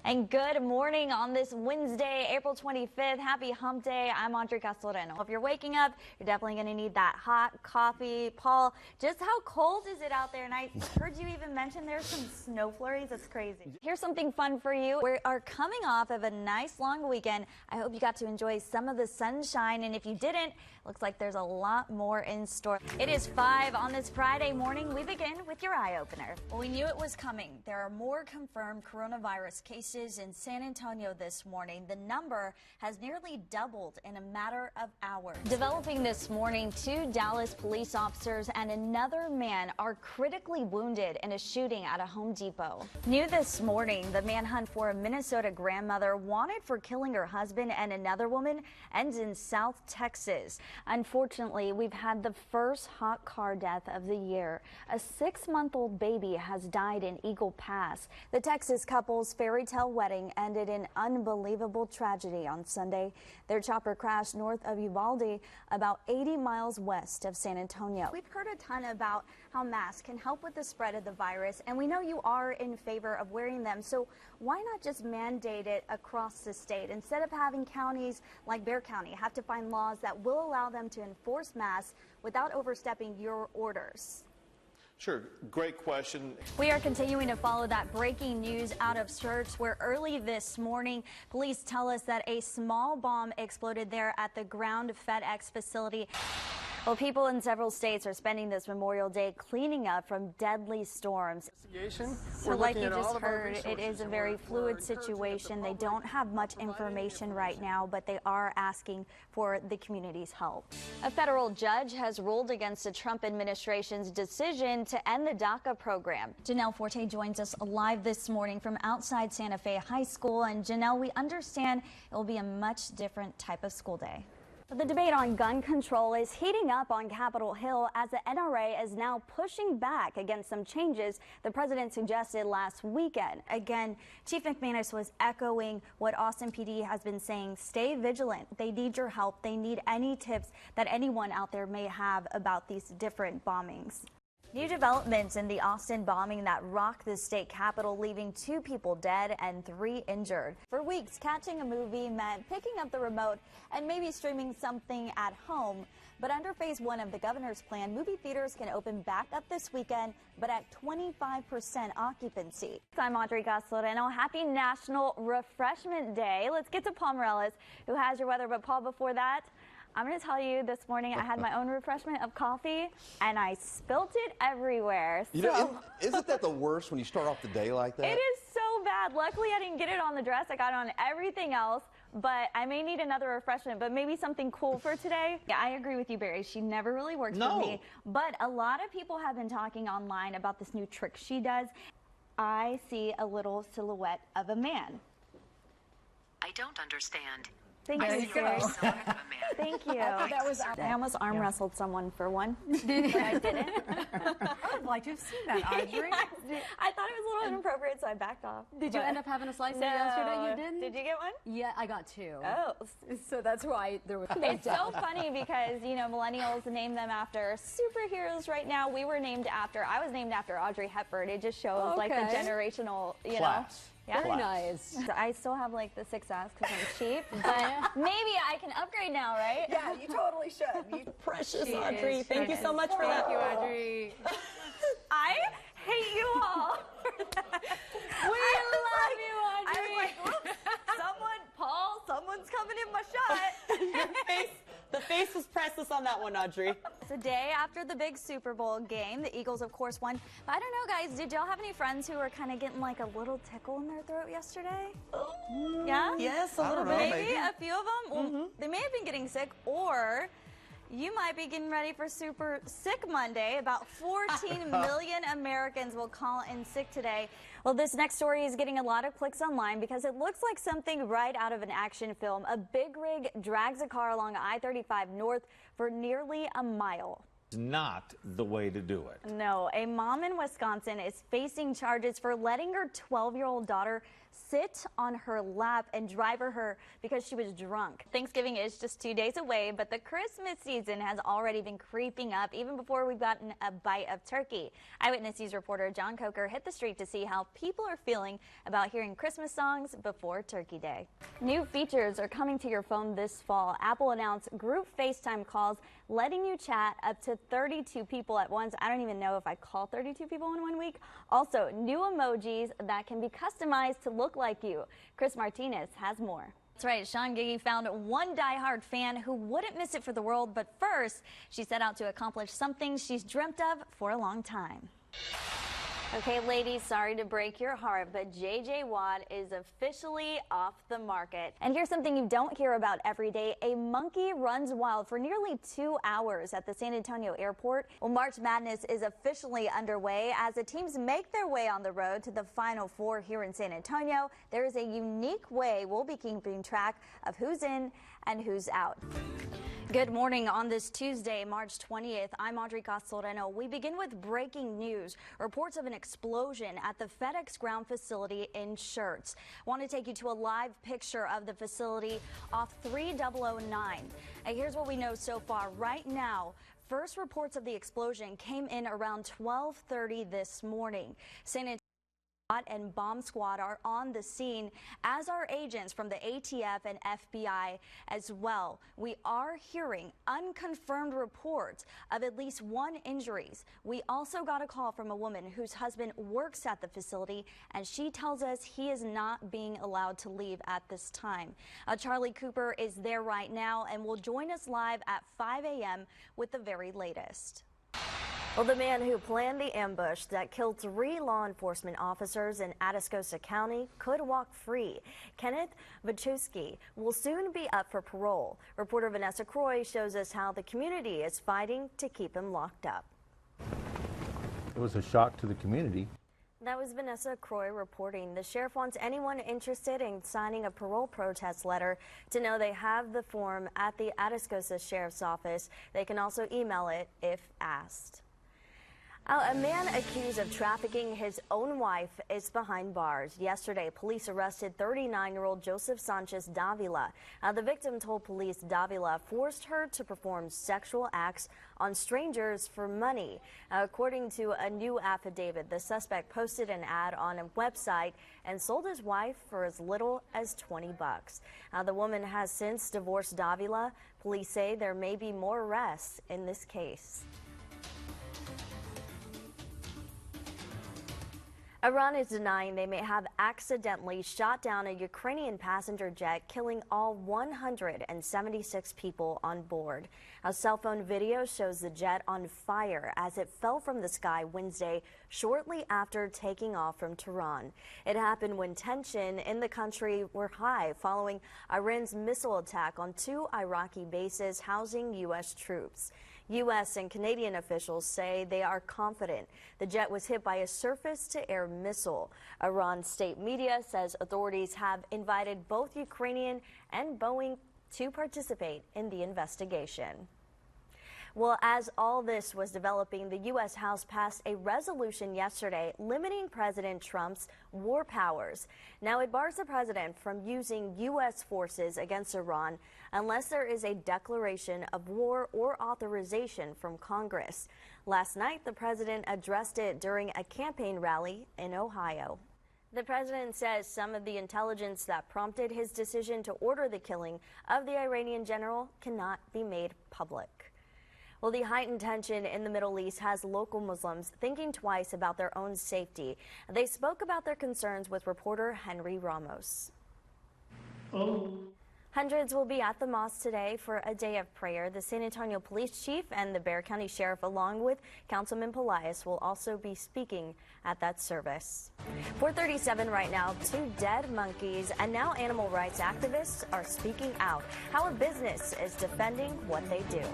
And good morning on this Wednesday, April 25th. Happy hump day. I'm Audrey Castoreno. If you're waking up, you're definitely going to need that hot coffee. Paul, just how cold is it out there? And I heard you even mention there's some snow flurries. That's crazy. Here's something fun for you. We are coming off of a nice long weekend. I hope you got to enjoy some of the sunshine. And if you didn't, looks like there's a lot more in store. It is 5 on this Friday morning. We begin with your eye opener. Well, we knew it was coming. There are more confirmed coronavirus cases in San Antonio this morning. The number has nearly doubled in a matter of hours. Developing this morning, 2 Dallas police officers and another man are critically wounded in a shooting at a Home Depot. New this morning, the manhunt for a Minnesota grandmother wanted for killing her husband and another woman ends in South Texas. Unfortunately, we've had the first hot car death of the year. A 6-month-old baby has died in Eagle Pass. The Texas couple's fairy tale wedding ended in unbelievable tragedy on Sunday. Their chopper crashed north of Uvalde, about 80 miles west of San Antonio. We've heard a ton about how masks can help with the spread of the virus, and we know you are in favor of wearing them. So why not just mandate it across the state instead of having counties like Bexar County have to find laws that will allow them to enforce masks without overstepping your orders? Sure. Great question. We are continuing to follow that breaking news out of church, where early this morning, police tell us that a small bomb exploded there at the ground FedEx facility. Well, people in several states are spending this Memorial Day cleaning up from deadly storms. So like you just heard, it is a very fluid situation. They don't have much information right now, but they are asking for the community's help. A federal judge has ruled against the Trump administration's decision to end the DACA program. Janelle Forte joins us live this morning from outside Santa Fe High School. And Janelle, we understand it will be a much different type of school day. The debate on gun control is heating up on Capitol Hill as the NRA is now pushing back against some changes the president suggested last weekend. Again, Chief McManus was echoing what Austin PD has been saying. Stay vigilant. They need your help. They need any tips that anyone out there may have about these different bombings. New developments in the Austin bombing that rocked the state capitol, leaving 2 people dead and 3 injured. For weeks, catching a movie meant picking up the remote and maybe streaming something at home. But under phase 1 of the governor's plan, movie theaters can open back up this weekend, but at 25% occupancy. I'm Audrey Castoreno. Happy National Refreshment Day. Let's get to Paul Morales, who has your weather. But Paul, before that, I'm going to tell you this morning I had my own refreshment of coffee and I spilt it everywhere. You know, isn't that the worst when you start off the day like that? It is so bad. Luckily, I didn't get it on the dress. I got it on everything else, but I may need another refreshment, but maybe something cool for today. Yeah, I agree with you, Barry. She never really works for me, but a lot of people have been talking online about this new trick she does. I see a little silhouette of a man. I don't understand. Thank you. Thank you. I almost arm wrestled someone for one. But I didn't. I would like to have seen that, Audrey. I thought it was a little inappropriate, so I backed off. Did you end up having a slice No. yesterday? You didn't? Did you get one? Yeah, I got 2. Oh. So that's why there was. It's so funny because, you know, millennials name them after superheroes right now. I was named after Audrey Hepburn. It just shows like the generational, you know. Yeah. Very nice. I still have like the 6S because I'm cheap, but maybe I can upgrade now, right? Yeah, you totally should. Precious Audrey. Thank you so much for that. Thank you, Audrey. I hate you all for that. We love you, Audrey. I was like, whoops, someone's coming in my shot. The face was priceless on that one, Audrey. It's a day after the big Super Bowl game. The Eagles, of course, won. But I don't know, guys, did y'all have any friends who were kind of getting like a little tickle in their throat yesterday? Yeah? Yes, a little bit. Maybe a few of them. Well, they may have been getting sick, or you might be getting ready for Super Sick Monday. About 14 million Americans will call in sick today. Well, this next story is getting a lot of clicks online because it looks like something right out of an action film. A big rig drags a car along I-35 north for nearly a mile. Not the way to do it. No, a mom in Wisconsin is facing charges for letting her 12-year-old daughter sit on her lap and drive her because she was drunk. Thanksgiving is just 2 days away, but the Christmas season has already been creeping up even before we've gotten a bite of turkey. Eyewitness News reporter John Coker hit the street to see how people are feeling about hearing Christmas songs before Turkey Day. New features are coming to your phone this fall. Apple announced group FaceTime calls, letting you chat up to 32 people at once. I don't even know if I call 32 people in 1 week. Also, new emojis that can be customized to look like you. Chris Martinez has more. That's right, Sean Giggy found one diehard fan who wouldn't miss it for the world, but first, she set out to accomplish something she's dreamt of for a long time. Okay, ladies, sorry to break your heart, but JJ Watt is officially off the market. And here's something you don't hear about every day. A monkey runs wild for nearly 2 hours at the San Antonio airport. Well, March Madness is officially underway as the teams make their way on the road to the Final Four here in San Antonio. There is a unique way we'll be keeping track of who's in and who's out. Good morning on this Tuesday, March 20th. I'm Audrey Castoreno. We begin with breaking news. Reports of an explosion at the FedEx ground facility in Schertz. Want to take you to a live picture of the facility off 3009. And here's what we know so far. Right now, first reports of the explosion came in around 12:30 this morning. San Antonio and bomb squad are on the scene, as are agents from the ATF and FBI as well. We are hearing unconfirmed reports of at least 1 injury. We also got a call from a woman whose husband works at the facility, and she tells us he is not being allowed to leave at this time. Charlie Cooper is there right now and will join us live at 5 a.m. with the very latest. Well, the man who planned the ambush that killed 3 law enforcement officers in Atascosa County could walk free. Kenneth Wachowski will soon be up for parole. Reporter Vanessa Croy shows us how the community is fighting to keep him locked up. It was a shock to the community. That was Vanessa Croy reporting. The sheriff wants anyone interested in signing a parole protest letter to know they have the form at the Atascosa Sheriff's Office. They can also email it if asked. A man accused of trafficking his own wife is behind bars. Yesterday, police arrested 39-year-old Joseph Sanchez Davila. The victim told police Davila forced her to perform sexual acts on strangers for money. According to a new affidavit, the suspect posted an ad on a website and sold his wife for as little as $20. The woman has since divorced Davila. Police say there may be more arrests in this case. Iran is denying they may have accidentally shot down a Ukrainian passenger jet, killing all 176 people on board. A cell phone video shows the jet on fire as it fell from the sky Wednesday, shortly after taking off from Tehran. It happened when tension in the country were high following Iran's missile attack on 2 Iraqi bases housing U.S. troops. U.S. and Canadian officials say they are confident the jet was hit by a surface-to-air missile. Iran's state media says authorities have invited both Ukrainian and Boeing to participate in the investigation. Well, as all this was developing, the U.S. House passed a resolution yesterday limiting President Trump's war powers. Now, it bars the president from using U.S. forces against Iran unless there is a declaration of war or authorization from Congress. Last night, the president addressed it during a campaign rally in Ohio. The president says some of the intelligence that prompted his decision to order the killing of the Iranian general cannot be made public. Well, the heightened tension in the Middle East has local Muslims thinking twice about their own safety. They spoke about their concerns with reporter Henry Ramos. Hundreds will be at the mosque today for a day of prayer. The San Antonio Police Chief and the Bexar County Sheriff, along with Councilman Pelias, will also be speaking at that service. 4:37 right now, 2 dead monkeys, and now animal rights activists are speaking out how a business is defending what they do.